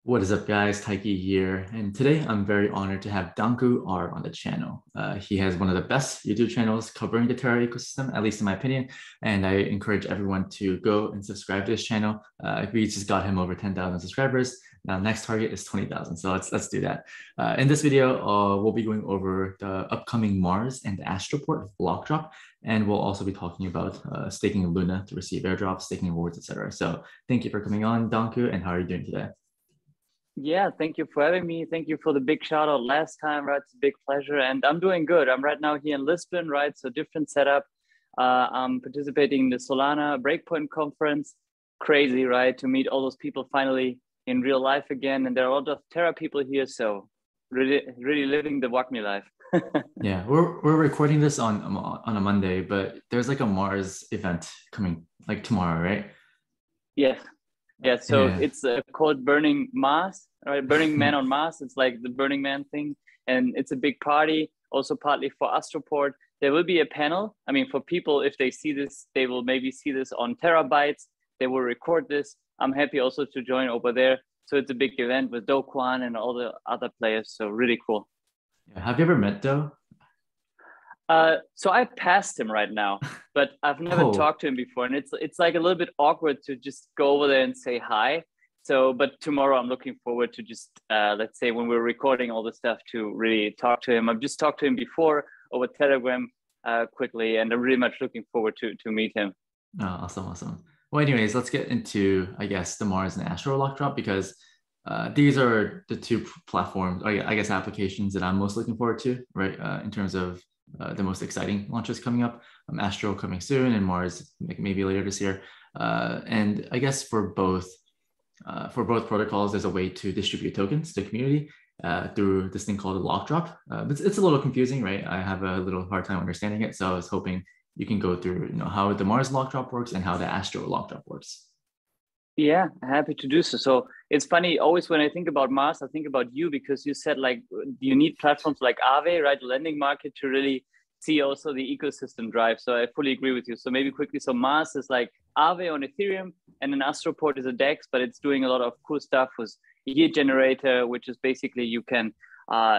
What is up, guys? Taiki here, and today I'm very honored to have Danku R on the channel. He has one of the best YouTube channels covering the Terra ecosystem, at least in my opinion, and I encourage everyone to go and subscribe to his channel. We just got him over 10,000 subscribers. Now, next target is 20,000, so let's do that. In this video, we'll be going over the upcoming Mars and the Astroport Lockdrop, and we'll also be talking about staking Luna to receive airdrops, staking rewards, etc. So thank you for coming on, Danku, and how are you doing today? Yeah, thank you for having me. Thank you for the big shout out last time, right? It's a big pleasure. And I'm doing good. I'm right now here in Lisbon, right? So different setup. I'm participating in the Solana Breakpoint conference. Crazy, right? To meet all those people finally in real life again. And there are a lot of Terra people here. So really living the WACMI life. Yeah, we're recording this on a Monday, but there's like a Mars event coming like tomorrow, right? Yes. Yeah, so it's called Burning Mars, right? Burning Man on Mars. It's like the Burning Man thing. And it's a big party, also partly for Astroport. There will be a panel. I mean, for people, if they see this, they will maybe see this on terabytes. They will record this. I'm happy also to join over there. So it's a big event with Do Kwon and all the other players. So really cool. Yeah. Have you ever met Do? So I passed him right now, but I've never talked to him before, and it's like a little bit awkward to just go over there and say hi. So, but tomorrow I'm looking forward to just let's say when we're recording all the stuff to really talk to him. I've just talked to him before over Telegram quickly, and I'm really much looking forward to meet him. Oh, awesome. Well, anyways, let's get into I guess the Mars and Astro Lockdrop because these are the two platforms, I guess, applications that I'm most looking forward to, right? In terms of the most exciting launches coming up. Astro coming soon, and Mars maybe later this year. And I guess for both protocols, there's a way to distribute tokens to the community through this thing called a Lockdrop. It's a little confusing, right? I have a little hard time understanding it, so I was hoping you can go through, how the Mars Lockdrop works and how the Astro Lockdrop works. Yeah, happy to do so. So it's funny, always when I think about Mars, I think about you because you said like you need platforms like Aave, right? The lending market to really see also the ecosystem drive. So I fully agree with you. So maybe quickly, so Mars is like Aave on Ethereum, and then Astroport is a DEX, but it's doing a lot of cool stuff with yield generator, which is basically you can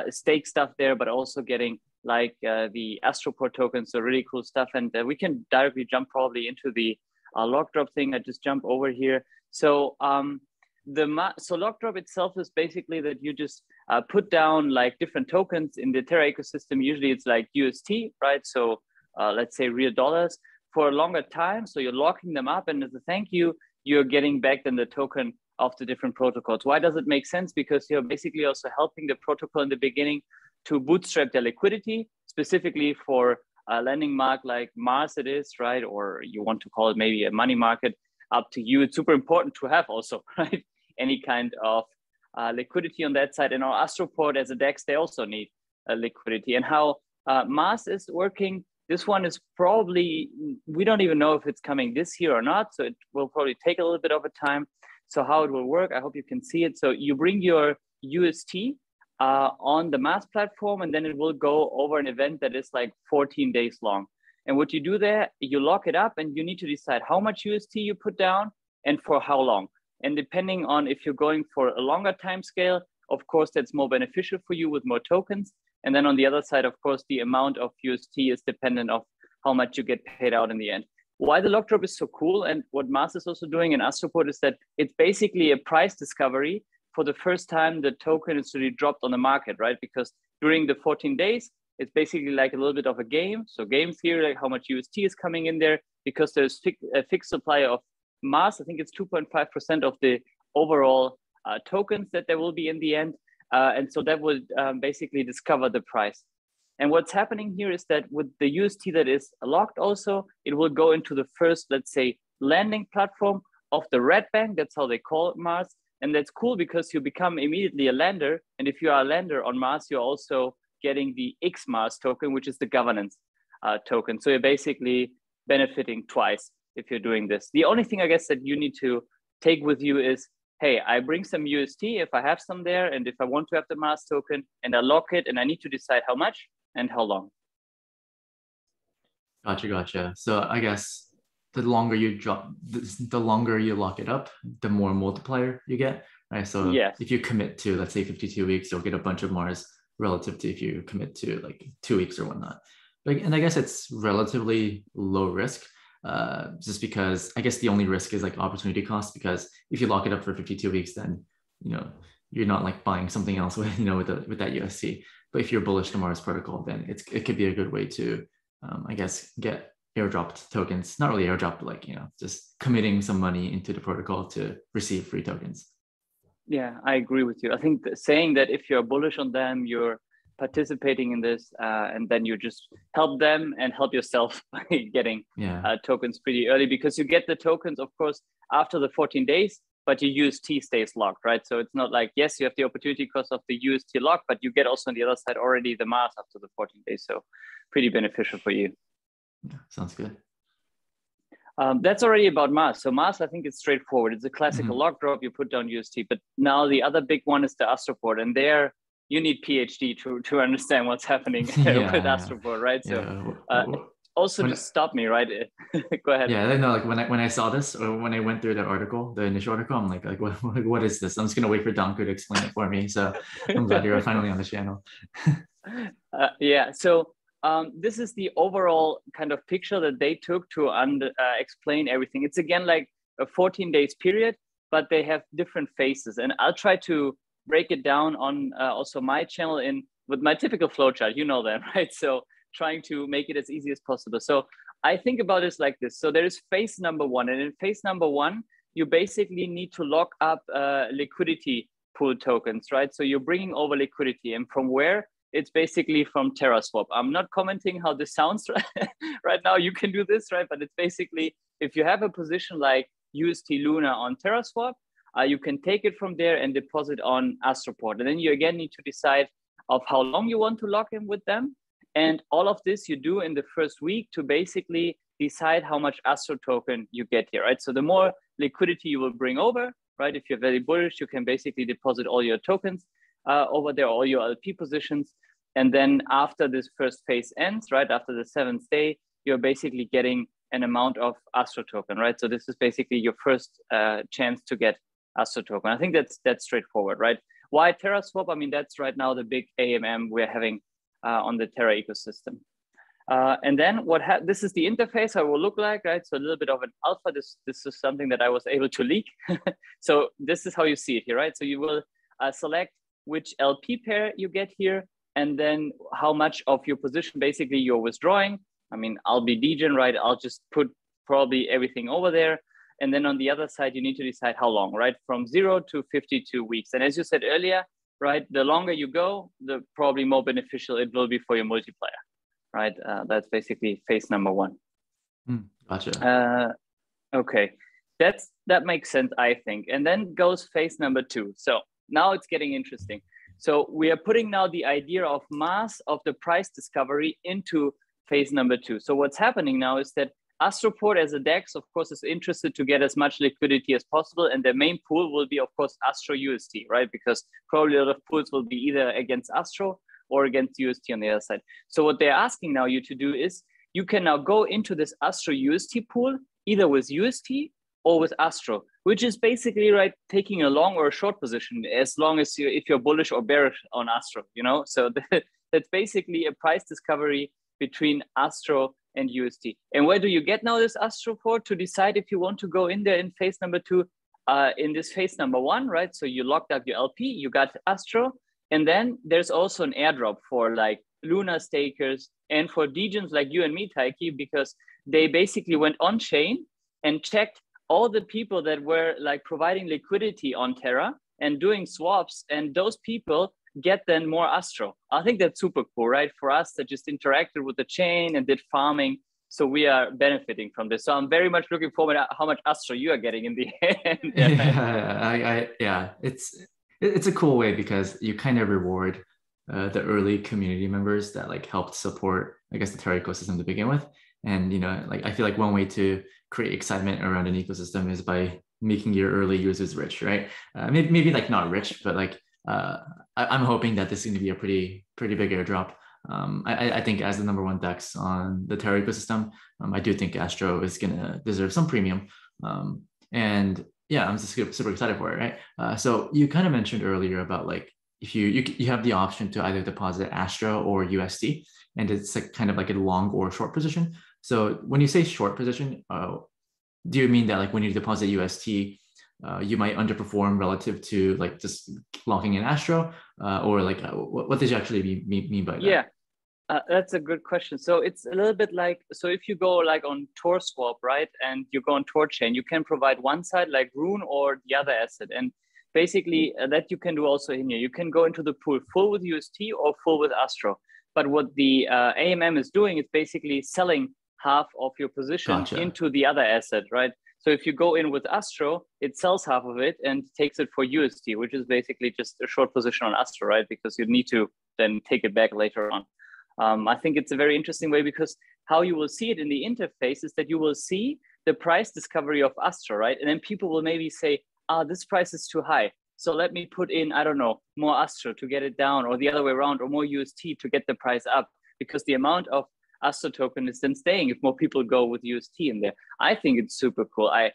stake stuff there, but also getting like the Astroport tokens. So really cool stuff. And we can directly jump probably into the Lockdrop thing. I just jump over here. So so Lockdrop itself is basically that you just put down like different tokens in the Terra ecosystem. Usually it's like UST, right? So let's say real dollars for a longer time. So you're locking them up, and as a thank you, you're getting back then the token of the different protocols. Why does it make sense? Because you're basically also helping the protocol in the beginning to bootstrap their liquidity, specifically for a lending mark like Mars it is, right? Or you want to call it maybe a money market, up to you. It's super important to have also, right? Any kind of liquidity on that side. And our Astroport as a DEX, they also need liquidity. And how Mars is working, this one is probably, we don't even know if it's coming this year or not. So it will probably take a little bit of a time. So how it will work, I hope you can see it. So you bring your UST on the Mars platform, and then it will go over an event that is like 14 days long. And what you do there, you lock it up, and you need to decide how much UST you put down and for how long. And depending on if you're going for a longer time scale, of course, that's more beneficial for you with more tokens. And then on the other side, of course, the amount of UST is dependent of how much you get paid out in the end. Why the Lockdrop is so cool, and what Mars is also doing in Astroport, is that it's basically a price discovery for the first time the token is really dropped on the market, right? Because during the 14 days, it's basically like a little bit of a game. So game theory, like how much UST is coming in there, because there's a fixed supply of Mars. I think it's 2.5% of the overall tokens that there will be in the end. And so that would basically discover the price. And what's happening here is that with the UST that is locked also, it will go into the first, let's say, landing platform of the red bank. That's how they call it Mars. And that's cool because you become immediately a lender. And if you are a lender on Mars, you're also getting the XMars token, which is the governance token. So you're basically benefiting twice if you're doing this. The only thing I guess that you need to take with you is, hey, I bring some UST if I have some there, and if I want to have the Mars token, and I lock it, and I need to decide how much and how long. Gotcha. So I guess the longer you lock it up, the more multiplier you get, right? So Yes. if you commit to, let's say 52 weeks, you'll get a bunch of Mars relative to if you commit to like 2 weeks or whatnot. And I guess it's relatively low risk, just because I guess the only risk is like opportunity cost, because if you lock it up for 52 weeks, then, you're not like buying something else with, with that USC. But if you're bullish to Mars protocol, then it could be a good way to, I guess, get airdropped tokens, not really airdropped, but like, just committing some money into the protocol to receive free tokens. Yeah, I agree with you. I think saying that if you're bullish on them, you're participating in this, and then you just help them and help yourself by getting tokens pretty early, because you get the tokens, of course, after the 14 days, but your UST stays locked, right? So it's not like, yes, you have the opportunity cost of the UST lock, but you get also on the other side already the Mars after the 14 days. So pretty beneficial for you. Yeah, sounds good. That's already about Mars. So Mars, I think it's straightforward. It's a classical lock drop. You put down UST, but now the other big one is the Astroport, and there you need PhD to understand what's happening with Astroport, right? So also to stop me, right? Go ahead. Yeah, no, like when I saw this, or when I went through the article, the initial article, I'm like what is this? I'm just gonna wait for danku to explain it for me. So I'm glad you're finally on the channel. Yeah. So this is the overall kind of picture that they took to explain everything. It's again like a 14 days period, but they have different phases, and I'll try to break it down on also my channel with my typical flowchart. You know that, right? So trying to make it as easy as possible. So I think about this like this. So there is phase number one, and in phase number one, you basically need to lock up liquidity pool tokens, right? So you're bringing over liquidity, and from where? It's basically from Terra swap. I'm not commenting how this sounds right now. You can do this, right? But it's basically, if you have a position like UST Luna on Terra swap, you can take it from there and deposit on Astroport. And then you again need to decide of how long you want to lock in with them. And all of this you do in the first week to basically decide how much Astro token you get here, right? So the more liquidity you will bring over, right? If you're very bullish, you can basically deposit all your tokens over there, all your LP positions. And then after this first phase ends, right, after the 7th day, you're basically getting an amount of Astro token, right? So this is basically your first chance to get Astro token. I think that's straightforward, right? Why Terra swap? I mean, that's right now the big AMM we're having on the Terra ecosystem. And then this is the interface, how it will look like, right? So a little bit of an alpha. This is something that I was able to leak. So this is how you see it here, right? So you will select which LP pair you get here, and then how much of your position basically you're withdrawing. I mean, I'll be degen, right? I'll just put probably everything over there. And then on the other side, you need to decide how long, right? From 0 to 52 weeks. And as you said earlier, right, the longer you go, the probably more beneficial it will be for your multiplier, right? That's basically phase number one. Gotcha. Okay, that makes sense, I think. And then goes phase number two. So now it's getting interesting. So we are putting now the idea of mass of the price discovery into phase number two. So what's happening now is that Astroport as a DEX, of course, is interested to get as much liquidity as possible. And their main pool will be, of course, Astro UST, right? Because probably a lot of pools will be either against Astro or against UST on the other side. So what they're asking now you to do is you can now go into this Astro UST pool, either with UST or with Astro, which is basically, right, taking a long or a short position as long as if you're bullish or bearish on Astro, you know? So that's basically a price discovery between Astro and UST. And where do you get now this Astroport to decide if you want to go in there in phase number two? In this phase number one, right? So you locked up your LP, you got Astro, and then there's also an airdrop for like Luna stakers and for degens like you and me, Taiki, because they basically went on chain and checked all the people that were like providing liquidity on Terra and doing swaps, and those people get then more Astro. I think that's super cool, right? For us that just interacted with the chain and did farming. So we are benefiting from this. So I'm very much looking forward to how much Astro you are getting in the end. Yeah, it's a cool way because you kind of reward the early community members that like helped support, I guess, the Terra ecosystem to begin with. And, like, I feel like one way to create excitement around an ecosystem is by making your early users rich, right? Maybe like not rich, but like, I'm hoping that this is going to be a pretty big airdrop. I think as the number one DEX on the Terra ecosystem, I do think Astro is going to deserve some premium. And yeah, I'm just super excited for it, right? So you kind of mentioned earlier about like if you have the option to either deposit Astro or USD, and it's like kind of like a long or short position. So when you say short position, do you mean that like when you deposit UST, you might underperform relative to like just locking in Astro, or like what did you actually mean by Yeah, that? that's a good question. So it's a little bit like, so if you go like on Tor Swap, right, and you go on Tor Chain, you can provide one side like Rune or the other asset. And basically that you can do also in here. You can go into the pool full with UST or full with Astro. But what the AMM is doing is basically selling half of your position Gotcha. into the other asset, right? So if you go in with Astro, it sells half of it and takes it for UST, which is basically just a short position on Astro, right? Because you need to then take it back later on. I think it's a very interesting way because how you will see it in the interface is that you will see the price discovery of Astro, right? And then people will maybe say, this price is too high. So let me put in, I don't know, more Astro to get it down, or the other way around, or more UST to get the price up, because the amount of Astro token is then staying if more people go with UST in there. I think it's super cool. I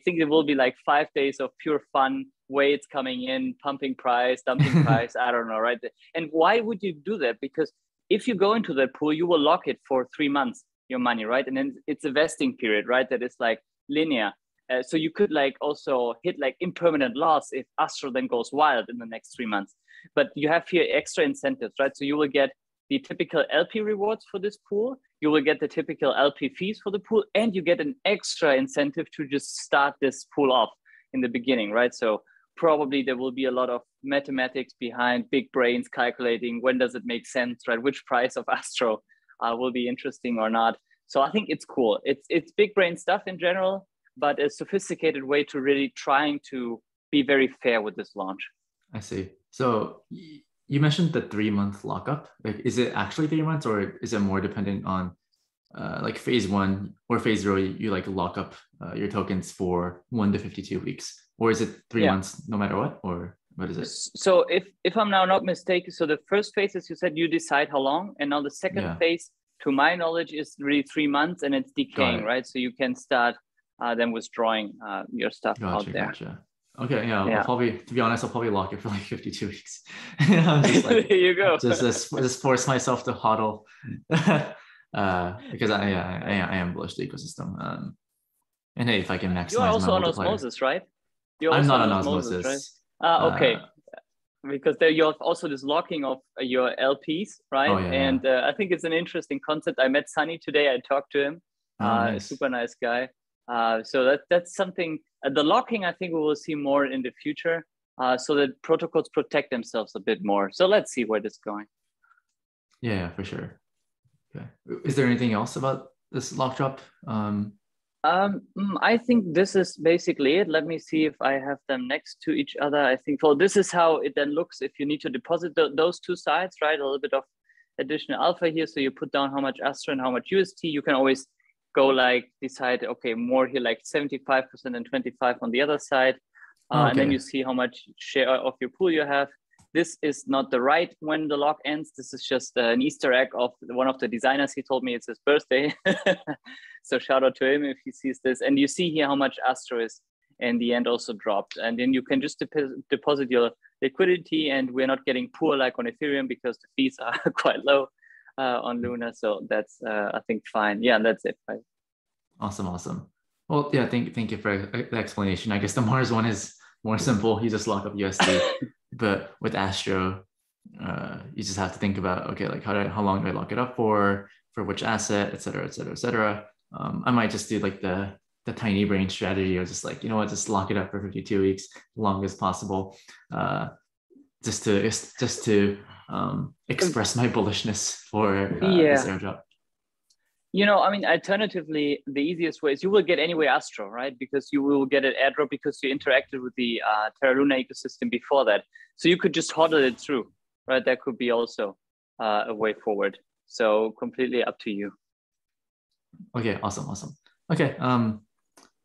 think it will be like 5 days of pure fun, weights coming in, pumping price, dumping price, I don't know, right? And why would you do that? Because if you go into that pool, you will lock it for 3 months, your money, right? And then it's a vesting period, right? That is like linear. So you could like also hit like impermanent loss if Astro then goes wild in the next 3 months. But you have here extra incentives, right? So you will get the typical LP rewards for this pool. You will get the typical LP fees for the pool, and you get an extra incentive to just start this pool off in the beginning, right? So probably there will be a lot of mathematics behind, big brains calculating when does it make sense, right? Which price of Astro will be interesting or not. So I think it's cool. It's big brain stuff in general, but a sophisticated way to really trying to be very fair with this launch. I see. So you mentioned the 3 month lockup. Like, is it actually 3 months, or is it more dependent on like phase one or phase zero? You like lock up your tokens for 1 to 52 weeks, or is it three Yeah. months no matter what, or what is it? So if I'm now not mistaken, so the first phase, as you said, you decide how long, and now the second Yeah, phase, to my knowledge, is really 3 months, and it's got decaying, it. right? So you can start then withdrawing your stuff out Gotcha, there. gotcha. Okay, yeah, I'll Yeah. probably, to be honest, I'll probably lock it for like 52 weeks. I'm just like, There you go. just force myself to hodl, because I am bullish the ecosystem. And hey, if I can You are maximize my also on multiplier, osmosis, right? You're I'm also not on on osmosis, right? osmosis. Okay. Because there you have also this locking of your LPs, Oh right? yeah, yeah. And I think it's an interesting concept. I met Sunny today. I talked to him. Oh A nice. super nice guy. So that's something. The locking, I think we will see more in the future, so that protocols protect themselves a bit more. So let's see where this is going. Yeah, for sure. Okay. Is there anything else about this lock drop? I think this is basically it. Let me see if I have them next to each other. I think, well, this is how it then looks if you need to deposit those two sides, right? A little bit of additional alpha here. So you put down how much Astra and how much UST. You can always go like decide, okay, more here, like 75% and 25 on the other side. Oh, And then okay. you see how much share of your pool you have. This is not the right when the lock ends. This is just an Easter egg of one of the designers. He told me it's his birthday. So shout out to him if he sees this. And you see here how much Astro is in the end also dropped. And then you can just deposit your liquidity, and we're not getting poor like on Ethereum because the fees are quite low on Luna. So that's, I think, fine. Yeah, and that's it. Right? Awesome. Well, yeah, thank you for the explanation. I guess the Mars one is more simple. You just lock up USD, but with Astro, you just have to think about, okay, like how long do I lock it up for which asset, et cetera, et cetera, et cetera. I might just do like the tiny brain strategy, or just like, you know what, just lock it up for 52 weeks, long as possible, just to express my bullishness for this Yeah. airdrop. You know, I mean, alternatively, the easiest way is you will get anyway Astro, right? Because you will get an airdrop because you interacted with the Terra Luna ecosystem before that. So you could just hodl it through, right? That could be also a way forward. So completely up to you. Okay, awesome. Okay,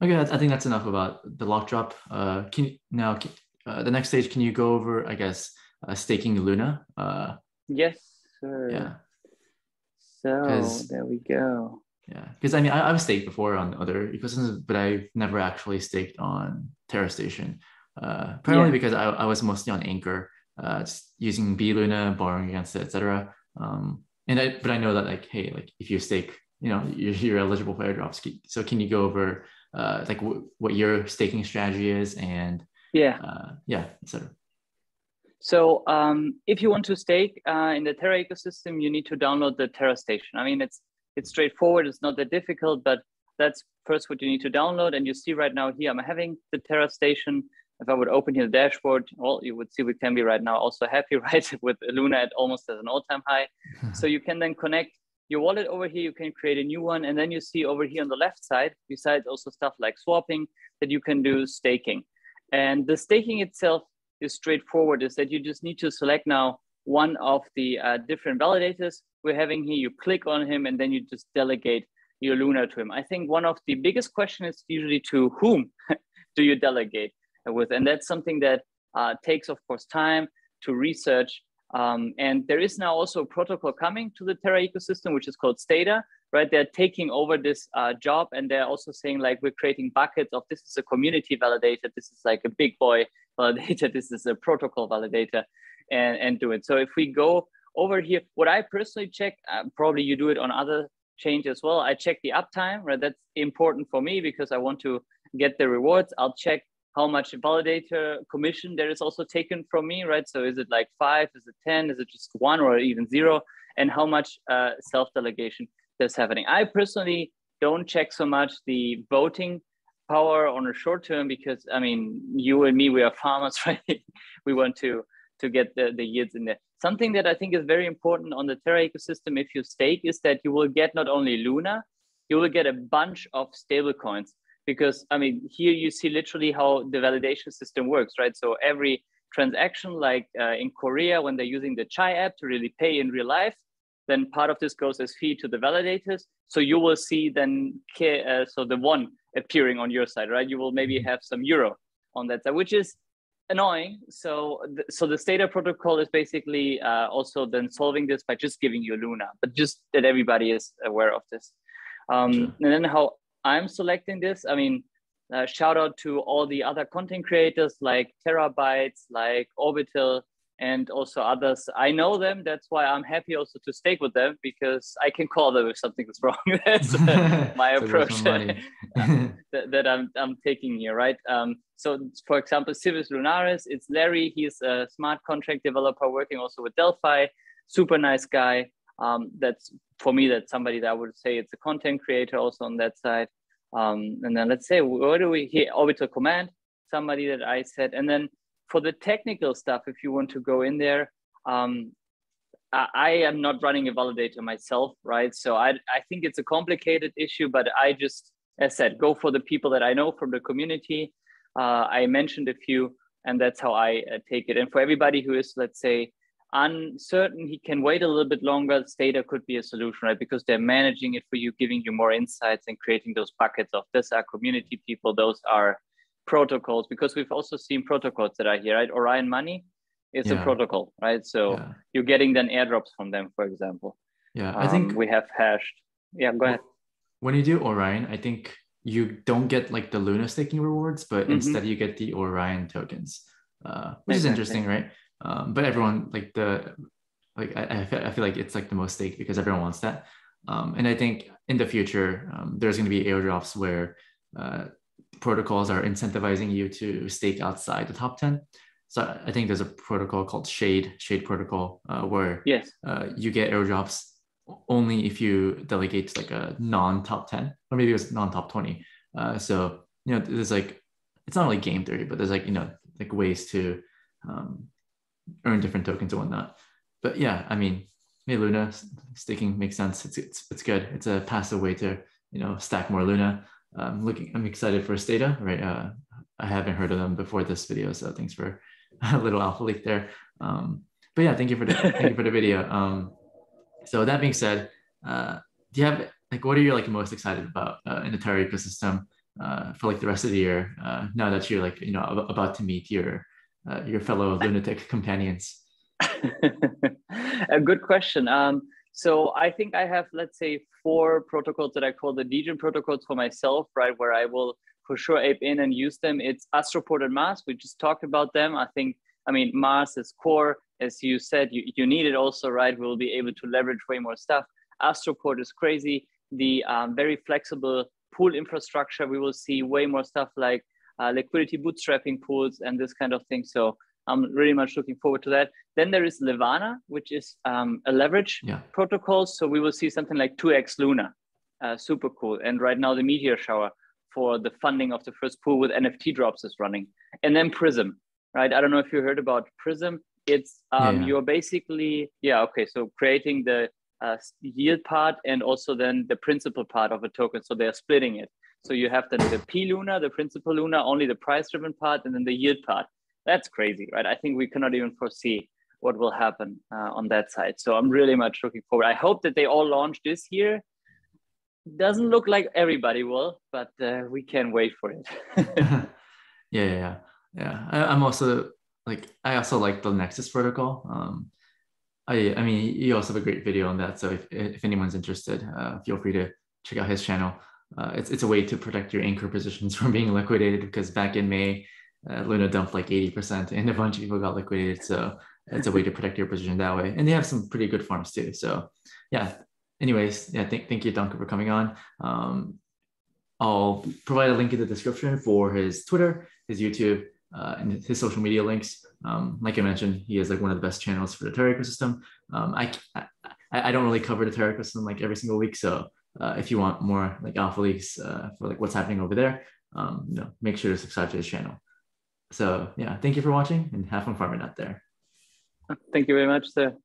okay, I think that's enough about the lock drop. The next stage, can you go over, I guess, staking Luna? Yes, sir. Yeah, So because there we go. yeah, because I mean, I've staked before on other ecosystems, but I've never actually staked on Terra station, primarily because I was mostly on Anchor, just using B Luna, borrowing against it, etc. But I know that like, hey, like if you stake, you're eligible for airdrops. So can you go over like what your staking strategy is and etc. So if you want to stake in the Terra ecosystem, you need to download the Terra station. I mean, it's straightforward. It's not that difficult, but that's first what you need to download. And you see right now here, I'm having the Terra station. If I would open here the dashboard, well, you would see we can be right now also happy, right? With Luna at almost at an all-time high. So you can then connect your wallet over here. You can create a new one. And then you see over here on the left side, besides also stuff like swapping, that you can do staking. And the staking itself is straightforward, is that you just need to select now one of the different validators we're having here. You click on him and then you just delegate your Luna to him. I think one of the biggest questions is usually to whom do you delegate with? And that's something that takes, of course, time to research. And there is now also a protocol coming to the Terra ecosystem, which is called Stata, right? They're taking over this job, and they're also saying like, we're creating buckets of, this is a community validator, this is like a big boy validator, this is a protocol validator, and do it. So if we go over here, what I personally check, probably you do it on other chains as well, I check the uptime, right? That's important for me because I want to get the rewards. I'll check how much validator commission there is also taken from me, right? So is it like 5, is it 10, is it just 1 or even 0? And how much self-delegation that's happening. I personally don't check so much the voting power on a short term because, I mean, you and me, we are farmers, right? We want to get the yields in there. Something that I think is very important on the Terra ecosystem, if you stake, is that you will get not only Luna, you will get a bunch of stable coins. Because, I mean, here you see literally how the validation system works, right? So every transaction, like in Korea, when they're using the Chai app to really pay in real life, then part of this goes as fee to the validators. So you will see then, so the one appearing on your side, right? You will maybe have some euro on that side, which is annoying. So the Stata protocol is basically also then solving this by just giving you Luna, but just that everybody is aware of this. And then how I'm selecting this, I mean, shout out to all the other content creators like Terabytes, like Orbital, and also others. I know them. That's why I'm happy also to stake with them, because I can call them if something is wrong. That's my approach that I'm taking here, right? So for example, Civis Lunaris, it's Larry. He's a smart contract developer working also with DeFi. Super nice guy. That's for me, that's somebody that I would say it's a content creator also on that side. And then let's say, where do we here? Orbital Command, somebody that I said. And then for the technical stuff, if you want to go in there, I am not running a validator myself, right? So I think it's a complicated issue, but I just, as said, go for the people that I know from the community. I mentioned a few, and that's how I take it. And for everybody who is, let's say, uncertain, he can wait a little bit longer. Stata could be a solution, right? Because they're managing it for you, giving you more insights and creating those buckets of this are community people, those are protocols, because we've also seen protocols that are here, right? Orion Money is a protocol, right? So you're getting then airdrops from them, for example. I think we have hashed. Yeah, go ahead. When you do Orion, I think you don't get like the Luna staking rewards, but instead you get the Orion tokens, which is interesting, right? But everyone I feel like it's like the most staked because everyone wants that. And I think in the future, there's going to be airdrops where protocols are incentivizing you to stake outside the top 10. So I think there's a protocol called Shade Protocol, where you get airdrops only if you delegate to like a non-top 10, or maybe it was non-top 20. So, there's like, it's not really game theory, but there's like, like ways to earn different tokens and whatnot. But yeah, I mean, hey, Luna staking makes sense. It's good. It's a passive way to, stack more Luna. I'm excited for Stata, right? I haven't heard of them before this video, so thanks for a little alpha leak there. But yeah, thank you for the video. So that being said, do you have like, what are you like most excited about in the Terra ecosystem for like the rest of the year, now that you're like, about to meet your fellow lunatic companions? A good question. So I think I have, let's say, 4 protocols that I call the Legion protocols for myself, right? Where I will for sure ape in and use them. It's Astroport and Mars. We just talked about them. I mean, Mars is core. As you said, you need it also, right? We'll be able to leverage way more stuff. Astroport is crazy. The very flexible pool infrastructure, we will see way more stuff like liquidity bootstrapping pools and this kind of thing. So I'm really much looking forward to that. Then there is Levana, which is a leverage protocol. So we will see something like 2x Luna, super cool. And right now the meteor shower for the funding of the first pool with NFT drops is running. And then Prism, right? I don't know if you heard about Prism. It's you're basically, so creating the yield part and also then the principal part of a token. So they're splitting it. So you have the P Luna, the principal Luna, only the price driven part, and then the yield part. That's crazy, right? I think we cannot even foresee what will happen on that side. So I'm really much looking forward. I hope that they all launch this year. Doesn't look like everybody will, but we can wait for it. Yeah. I'm also I also like the Nexus protocol. I mean, you also have a great video on that. So if anyone's interested, feel free to check out his channel. It's a way to protect your anchor positions from being liquidated, because back in May, Luna dumped like 80% and a bunch of people got liquidated. So it's a way to protect your position that way. And they have some pretty good farms too. So yeah, anyways, thank you, danku, for coming on. I'll provide a link in the description for his Twitter, his YouTube, and his social media links. Like I mentioned, he is like one of the best channels for the Terra ecosystem. I don't really cover the Terra ecosystem like every single week. So if you want more like alpha leaks for like what's happening over there, make sure to subscribe to his channel. So yeah, thank you for watching and have fun farming out there. Thank you very much, sir.